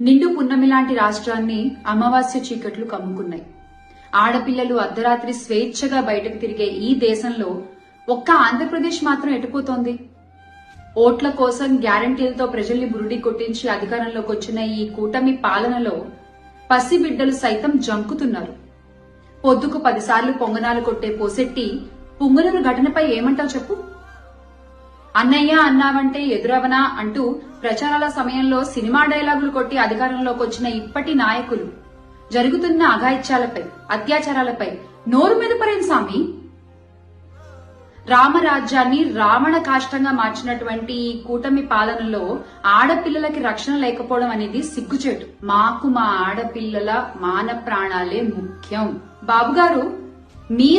నిండు పున్నమి లాంటి రాష్ట్రాన్ని అమావాస్య చీకట్లు కమ్ముకున్నాయి. ఆడపిల్లలు అర్ధరాత్రి స్వేచ్ఛగా బయటకు తిరిగే ఈ దేశంలో ఒక్క ఆంధ్రప్రదేశ్ మాత్రం ఎటుపోతోంది? ఓట్ల కోసం గ్యారంటీలతో ప్రజల్ని బురుడి కొట్టించి అధికారంలోకి వచ్చిన ఈ కూటమి పాలనలో పసిబిడ్డలు సైతం జంకుతున్నారు. పొద్దుకు 10 సార్లు పొంగనాలు కొట్టే పోసెట్టి పుంగనూరు ఘటనపై ఏమంటావు చెప్పు? అన్నయ్య అన్నావంటే ఎదురవనా అంటూ ప్రచారాల సమయంలో సినిమా డైలాగులు కొట్టి అధికారంలోకి వచ్చిన ఇప్పటి నాయకులు జరుగుతున్న అఘాయిత్యాలపై, అత్యాచారాలపై నోరు మెదపరేం సామి? రామరాజ్యాన్ని రావణ కాష్టంగా మార్చినటువంటి ఈ కూటమి పాలనలో ఆడపిల్లలకి రక్షణ లేకపోవడం అనేది సిగ్గుచేటు. మాకు మా ఆడపిల్లల మాన ప్రాణాలే ముఖ్యం. బాబుగారు, మీ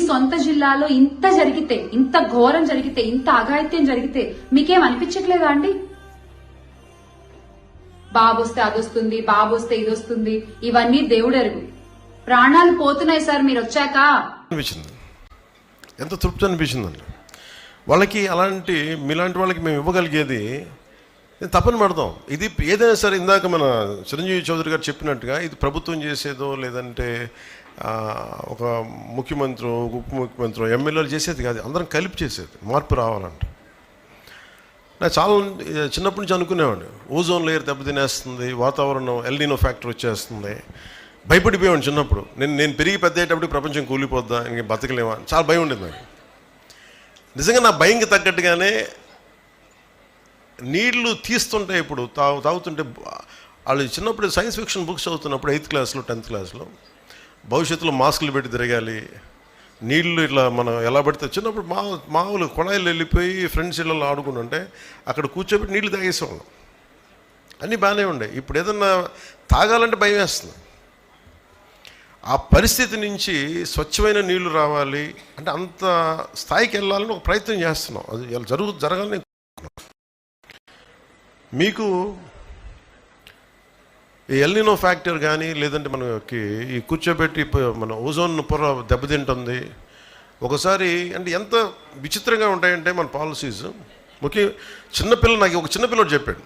సొంత జిల్లాలో ఇంత జరిగితే, ఇంత ఘోరం జరిగితే, ఇంత అఘాయిత్యం జరిగితే మీకేం అనిపించట్లేదా అండి? బాబొస్తే అదొస్తుంది, బాబొస్తే ఇదొస్తుంది, ఇవన్నీ దేవుడెరుగు. ప్రాణాలు పోతున్నాయి సార్ మీరు వచ్చాక. అనిపించింది, ఎంత తృప్తి అనిపించిందండి. వాళ్ళకి అలాంటి మీలాంటి వాళ్ళకి మేము ఇవ్వగలిగేది తప్పని పడదాం. ఇది ఏదైనా సరే, ఇందాక మన చిరంజీవి చౌదరి గారు చెప్పినట్టుగా ఇది ప్రభుత్వం చేసేదో లేదంటే ఒక ముఖ్యమంత్రి, ఉప ముఖ్యమంత్రి, ఎమ్మెల్యేలు చేసేది కాదు, అందరం కలిపి చేసేది. మార్పు రావాలంటే నాకు చాలా చిన్నప్పటి నుంచి అనుకునేవాడిని, ఓజోన్ లేయర్ దెబ్బతినేస్తుంది, వాతావరణం ఎల్నినో ఫ్యాక్టర్ వచ్చేస్తుంది. భయపడిపోయాను చిన్నప్పుడు. నేను పెరిగి పెద్ద అయ్యేటప్పుడు ప్రపంచం కూలిపోద్దా, ఇంక బతకలేమా, చాలా భయం ఉండేది నాకు. నిజంగా నా భయంకి తగ్గట్టుగానే నీళ్లు తీస్తుంటే ఇప్పుడు తాగుతుంటే, వాళ్ళు చిన్నప్పుడు సైన్స్ ఫిక్షన్ బుక్స్ చదువుతున్నప్పుడు 8th క్లాస్లో 10th క్లాస్లో భవిష్యత్తులో మాస్కులు పెట్టి తిరగాలి, నీళ్లు ఇట్లా మనం ఎలా పడితే, చిన్నప్పుడు మామూలు కొళాయిలు వెళ్ళిపోయి ఫ్రెండ్స్ ఇళ్ళలో ఆడుకుంటుంటే అక్కడ కూర్చోబెట్టి నీళ్లు తాగేసేవాళ్ళం. అన్నీ బాగానే ఉండే. ఇప్పుడు ఏదన్నా తాగాలంటే భయం వేస్తుంది. ఆ పరిస్థితి నుంచి స్వచ్ఛమైన నీళ్లు రావాలి అంటే అంత స్థాయికి వెళ్ళాలని ఒక ప్రయత్నం చేస్తున్నాం. అది జరగాలని మీకు ఈ ఎల్నినో ఫ్యాక్టర్ కానీ లేదంటే మనకి ఈ కూర్చోబెట్టి మన ఓజోన్ పొర దెబ్బతింటుంది. ఒకసారి అంటే ఎంత విచిత్రంగా ఉంటాయంటే మన పాలసీస్. చిన్నపిల్ల, నాకు ఒక చిన్నపిల్లడు చెప్పాడు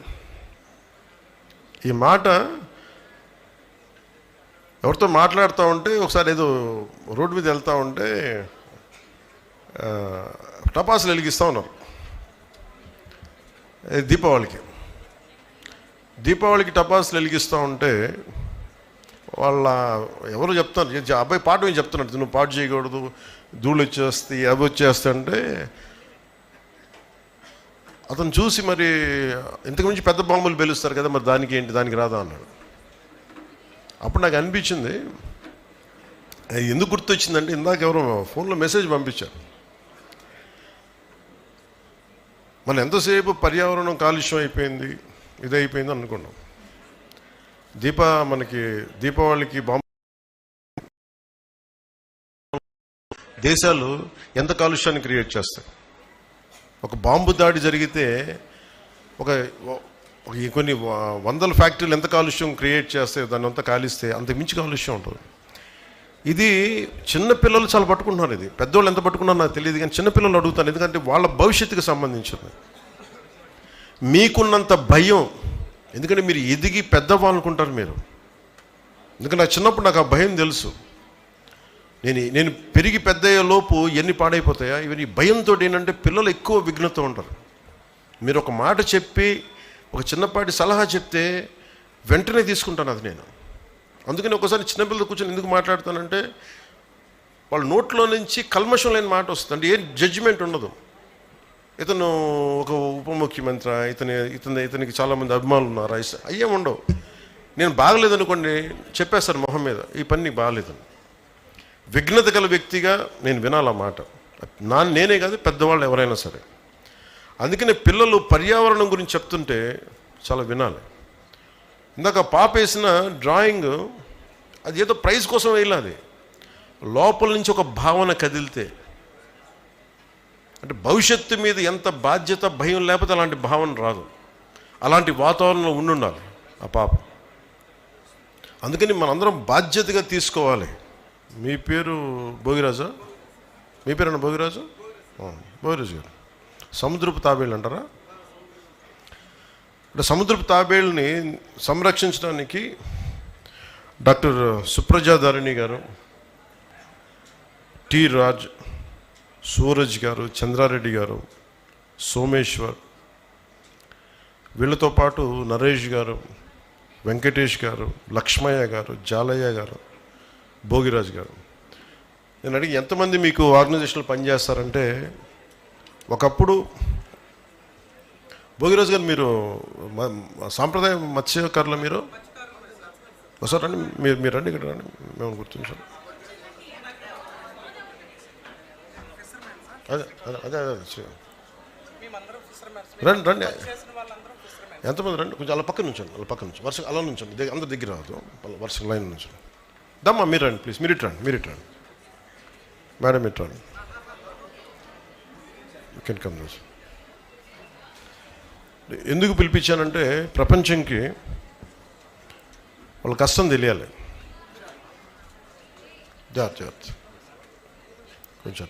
ఈ మాట. ఎవరితో మాట్లాడుతూ ఉంటే ఒకసారి ఏదో రోడ్డు మీద వెళ్తూ ఉంటే టపాసులు వెలిగిస్తూ ఉన్నారు. దీపావళికి టపాసులు వెలిగిస్తూ ఉంటే వాళ్ళ ఎవరు చెప్తారు, అబ్బాయి పాట ఏం చెప్తున్నట్టు, నువ్వు పాట చేయకూడదు, ధూళి వచ్చేస్తాయి, అవి వచ్చేస్తాయంటే అతను చూసి, మరి ఇంతకుమించి పెద్ద బాంబులు పేలుస్తారు కదా, మరి దానికి ఏంటి, దానికి రాదా అన్నాడు. అప్పుడు నాకు అనిపించింది, ఎందుకు గుర్తొచ్చిందంటే ఇందాక ఎవరో ఫోన్లో మెసేజ్ పంపించారు. మనం ఎంతసేపు పర్యావరణం కాలుష్యం అయిపోయింది, ఇదైపోయింది అనుకున్నాం. మనకి దీపావళికి బాంబు, దేశాలు ఎంత కాలుష్యాన్ని క్రియేట్ చేస్తాయి. ఒక బాంబు దాడి జరిగితే కొన్ని వందల ఫ్యాక్టరీలు ఎంత కాలుష్యం క్రియేట్ చేస్తాయి, దాన్ని అంతా కాలిస్తే అంత మించి కాలుష్యం ఉంటుంది. ఇది చిన్నపిల్లలు చాలా పట్టుకుంటున్నారు. ఇది పెద్దోళ్ళు ఎంత పట్టుకున్నారో నాకు తెలియదు, కానీ చిన్నపిల్లలు అడుగుతాను, ఎందుకంటే వాళ్ళ భవిష్యత్తుకు సంబంధించింది. మీకున్నంత భయం, ఎందుకంటే మీరు ఎదిగి పెద్దవాళ్ళనుకుంటారు మీరు. ఎందుకంటే నాకు చిన్నప్పుడు నాకు ఆ భయం తెలుసు. నేను పెరిగి పెద్ద లోపు ఎన్ని పాడైపోతాయా ఇవన్నీ భయంతో. ఏంటంటే పిల్లలు ఎక్కువ విఘ్నత ఉంటారు. మీరు ఒక మాట చెప్పి, ఒక చిన్నపాటి సలహా చెప్తే వెంటనే తీసుకుంటాను అది నేను. అందుకని ఒకసారి చిన్నపిల్లలు కూర్చొని ఎందుకు మాట్లాడతానంటే, వాళ్ళ నోట్లో నుంచి కల్మషం లేని మాట వస్తుంది. అంటే ఏం జడ్జిమెంట్ ఉండదు. ఇతను ఒక ఉప ముఖ్యమంత్రి, ఇతనికి చాలామంది అభిమానులు ఉన్నారు, అయ్యేం ఉండవు. నేను బాగలేదనుకోండి చెప్పేస్తాను మొహం మీద, ఈ పని నీకు బాగలేదని. విఘ్నత గల వ్యక్తిగా నేను వినాల మాట, నేనే కాదు పెద్దవాళ్ళు ఎవరైనా సరే. అందుకనే పిల్లలు పర్యావరణం గురించి చెప్తుంటే చాలా వినాలి. ఇందాక పాప వేసిన డ్రాయింగ్, అది ఏదో ప్రైజ్ కోసం వేయాలి, లోపల నుంచి ఒక భావన కదిలితే, అంటే భవిష్యత్తు మీద ఎంత బాధ్యత, భయం లేకపోతే అలాంటి భావన రాదు. అలాంటి వాతావరణంలో ఉండాలి ఆ పాప. అందుకని మనందరం బాధ్యతగా తీసుకోవాలి. మీ పేరు భోగిరాజా? మీ పేరు అన్న భోగిరాజు? భోగిరాజు గారు సముద్రపు తాబేళ్ళు అంటారా? అంటే సముద్రపు తాబేళ్ళని సంరక్షించడానికి డాక్టర్ సుప్రజా ధరణి గారు, టి రాజ్, సూరజ్ గారు, చంద్రారెడ్డి గారు, సోమేశ్వర్, వీళ్ళతో పాటు నరేష్ గారు, వెంకటేష్ గారు, లక్ష్మయ్య గారు, జాలయ్య గారు, భోగిరాజ్ గారు. నేను అడిగి ఎంతమంది మీకు ఆర్గనైజేషన్లో పనిచేస్తారంటే, ఒకప్పుడు భోగిరాజ్ గారు మీరు సాంప్రదాయ మత్స్యకారులు, మీరు ఒకసారి రండి, మీరు రండి, ఇక్కడ రండి, మేము గుర్తించాం. అదే అదే అదే రండి రండి, ఎంతమంది రండి, కొంచెం అలా పక్కన నుంచండి, అలా పక్కన నుంచి వరుస అలా నుంచండి, అందరి దగ్గర రాదు, వరుస లైన్ నుంచండి. దమ్మా మీరు రండి ప్లీజ్, మీరు ఇటు రండి మేడం, ఇటు రండి, యూ కెన్ కమ్ దిస్. ఎందుకు పిలిపించానంటే ప్రపంచంకి వాళ్ళ కష్టం తెలియాలి. జాగ్రత్త కొంచెం.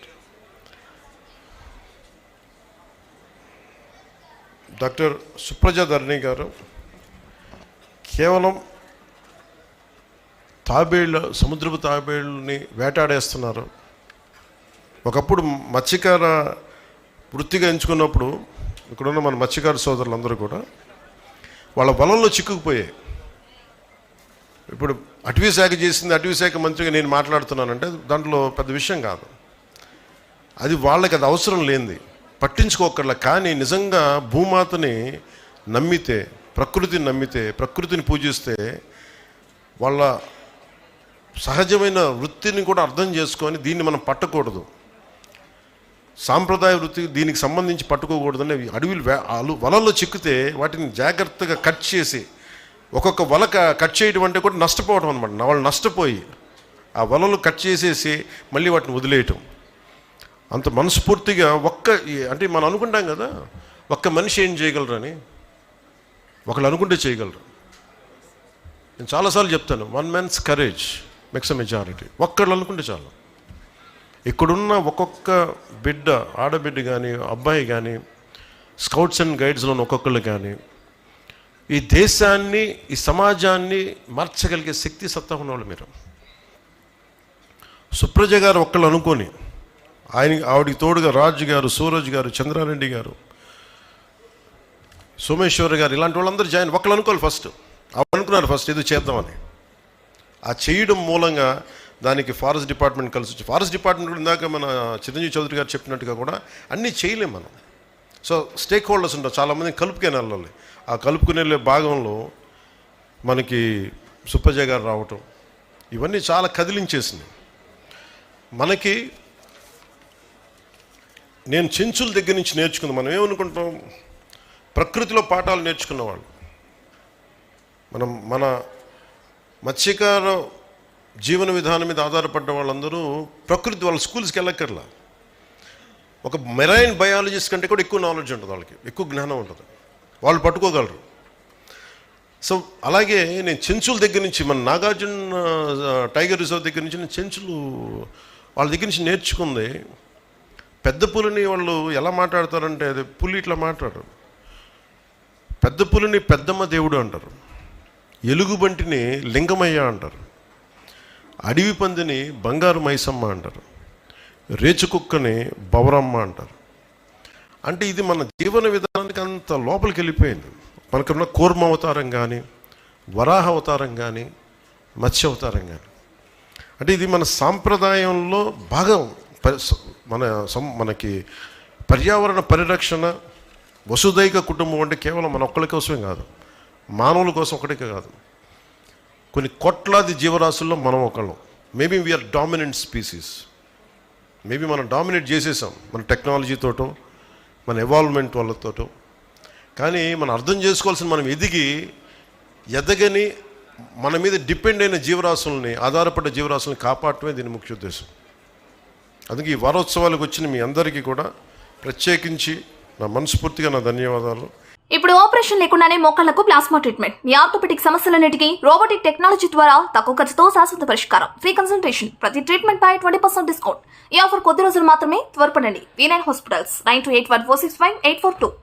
డాక్టర్ సుప్రజా ధరణి గారు కేవలం సముద్రపు తాబేళ్ళని వేటాడేస్తున్నారు. ఒకప్పుడు మత్స్యకార వృత్తిగా ఎంచుకున్నప్పుడు ఇక్కడున్న మన మత్స్యకార సోదరులందరూ కూడా వాళ్ళ వలల్లో చిక్కుకుపోయాయి. ఇప్పుడు అటవీ శాఖ చేసింది, అటవీ శాఖ మంత్రిగా నేను మాట్లాడుతున్నానంటే దాంట్లో పెద్ద విషయం కాదు, అది వాళ్ళకి అది అవసరం లేనిది, పట్టించుకోకర్లా. కానీ నిజంగా భూమాతని నమ్మితే, ప్రకృతిని నమ్మితే, ప్రకృతిని పూజిస్తే, వాళ్ళ సహజమైన వృత్తిని కూడా అర్థం చేసుకొని దీన్ని మనం పట్టకూడదు, సాంప్రదాయ వృత్తి దీనికి సంబంధించి పట్టుకోకూడదని అడవులు వలల్లో చిక్కితే వాటిని జాగ్రత్తగా కట్ చేసి, ఒక్కొక్క వల కట్ చేయడం అంటే కూడా నష్టపోవడం అనమాట. వాళ్ళు నష్టపోయి ఆ వలలు కట్ చేసేసి మళ్ళీ వాటిని వదిలేయటం. అంత మనస్ఫూర్తిగా అంటే మనం అనుకుంటాం కదా, ఒక్క మనిషి ఏం చేయగలరని, ఒకళ్ళు అనుకుంటే చేయగలరు. నేను చాలాసార్లు చెప్తాను, one man's courage makes a majority. ఒక్కళ్ళు అనుకుంటే చాలు. ఇక్కడున్న ఒక్కొక్క బిడ్డ, ఆడబిడ్డ కానీ అబ్బాయి కానీ, స్కౌట్స్ అండ్ గైడ్స్లో ఒక్కొక్కళ్ళు కానీ ఈ దేశాన్ని, ఈ సమాజాన్ని మార్చగలిగే శక్తి సత్తా ఉన్నవాళ్ళు మీరు. సుప్రజ గారు ఒక్కళ్ళు అనుకొని, ఆవిడికి తోడుగా రాజు గారు, సూరజ్ గారు, చంద్రారెడ్డి గారు, సోమేశ్వర్ గారు, ఇలాంటి వాళ్ళందరూ ఒక్కళ్ళు అనుకోవాలి. ఫస్ట్ అనుకున్నారు ఇది చేద్దామని. ఆ చేయడం మూలంగా దానికి ఫారెస్ట్ డిపార్ట్మెంట్ కలిసి వచ్చి, ఫారెస్ట్ డిపార్ట్మెంట్ కూడా ఇందాక మన చిరంజీవి చౌదరి గారు చెప్పినట్టుగా కూడా అన్నీ చేయలేం మనం. సో స్టేక్ హోల్డర్స్ ఉంటారు, చాలామంది కలుపుకొని వెళ్ళాలి. ఆ కలుపుకుని వెళ్ళే భాగంలో మనకి సుప్రజ గారు రావటం, ఇవన్నీ చాలా కదిలించేసింది మనకి. నేను చెంచుల దగ్గర నుంచి నేర్చుకుంది. మనం ఏమనుకుంటాం, ప్రకృతిలో పాఠాలు నేర్చుకున్నవాళ్ళు మన మత్స్యకార జీవన విధానం మీద ఆధారపడ్డ వాళ్ళందరూ ప్రకృతి, వాళ్ళ స్కూల్స్కి వెళ్ళక్కర్లా. ఒక మెరైన్ బయాలజిస్ట్ కంటే కూడా ఎక్కువ నాలెడ్జ్ ఉంటుంది వాళ్ళకి, ఎక్కువ జ్ఞానం ఉంటుంది, వాళ్ళు పట్టుకోగలరు. సో అలాగే నేను చెంచుల దగ్గర నుంచి, మన నాగార్జున టైగర్ రిజర్వ్ దగ్గర నుంచి నేను చెంచులు వాళ్ళ దగ్గర నుంచి నేర్చుకుంది. పెద్ద పులిని వాళ్ళు ఎలా మాట్లాడతారంటే, అది పులి ఇట్లా మాట్లాడరు. పెద్ద పులిని పెద్దమ్మ దేవుడు అంటారు, ఎలుగుబంటిని లింగమయ్య అంటారు, అడవి పందిని బంగారు మైసమ్మ అంటారు, రేచు కుక్కని బవరమ్మ అంటారు. అంటే ఇది మన జీవన విధానానికి అంత లోపలికి వెళ్ళిపోయింది. మనకున్న కూర్మ అవతారం కానీ, వరాహ అవతారం కానీ, మత్స్య అవతారం కానీ, అంటే ఇది మన సాంప్రదాయంలో భాగం. మనకి పర్యావరణ పరిరక్షణ, వసుదైక కుటుంబం అంటే కేవలం మన ఒక్కరి కోసమే కాదు, మానవుల కోసం ఒకటికే కాదు, కొన్ని కోట్లాది జీవరాశుల్లో మనం ఒకళ్ళం. Maybe we are dominant species. Maybe మనం డామినేట్ చేసేసాం మన టెక్నాలజీతోటో, మన ఎవాల్వ్మెంట్ వాళ్ళతోటో. కానీ మనం అర్థం చేసుకోవాల్సిన, మనం ఎదగని మన మీద డిపెండ్ అయిన జీవరాశుల్ని, ఆధారపడ్డ జీవరాశుల్ని కాపాడటమే దీని ముఖ్య ఉద్దేశం. అందుకే ఈ వారోత్సవాలకు వచ్చిన మీ అందరికీ కూడా ప్రత్యేకించి నా మనస్ఫూర్తిగా నా ధన్యవాదాలు. ఇప్పుడు ఆపరేషన్ లేకుండానే మోకాళ్లకు ప్లాస్మా ట్రీట్మెంట్, మీ ఆర్థోపెడిక్ సమస్యలన్నిటికీ రోబోటిక్ టెక్నాలజీ ద్వారా తక్కువ ఖర్చుతో శాశ్వత పరిష్కారం, ఫ్రీ కన్సల్టేషన్, ప్రతి ట్రీట్మెంట్ పై 20% డిస్కౌంట్. ఈ ఆఫర్ కొద్ది రోజులు మాత్రమే, త్వరపడండి. V9 hospitals 9281465842.